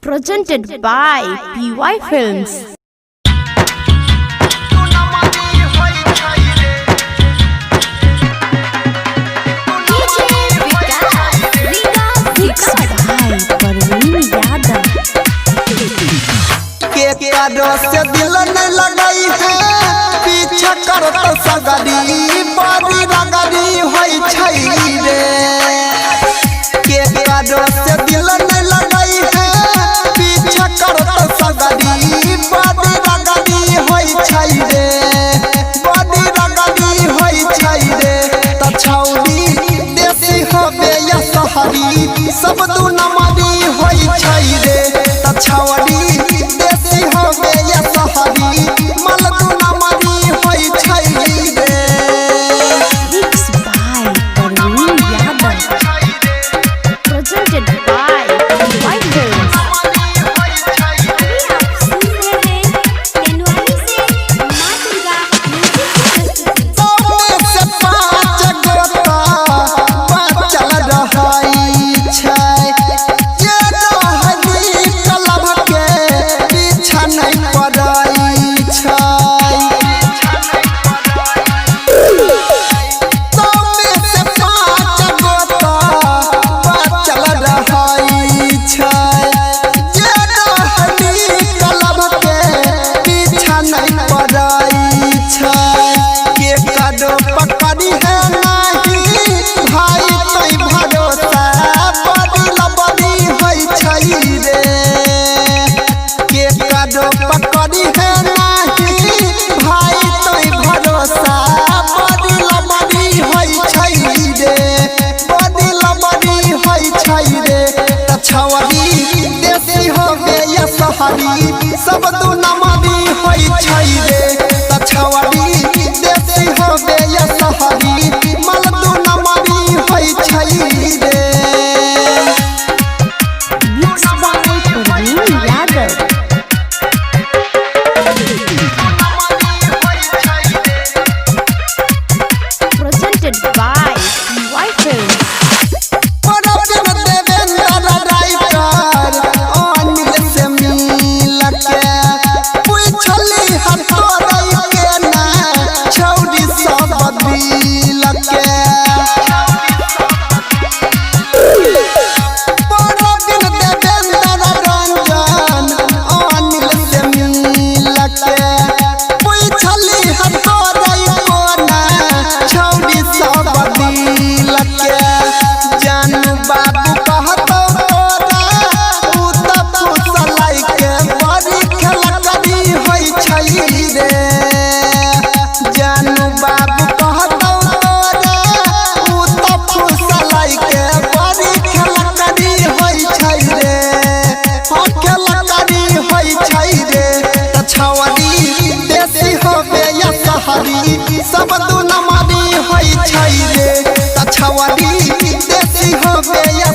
Presented by PY Films. से दिल नहीं लगाई है पीछा कर तो सगरी बारी रगरी होई छई रे के से दिल नहीं लगाई है पीछा कर तो सगरी बारी रगरी होई छई रे बारी रगरी होई छई रे त छौरी देसी होबे या सहरी सब दू नमरी होई छई रे त छौरी सब तू नमरी होई छई रे त छौरी देसी होबे या सहरी मल तू नमरी होई छई रे Presented by PY Films. सब तू नमरी होई छई रे त छौरी देसी होबे या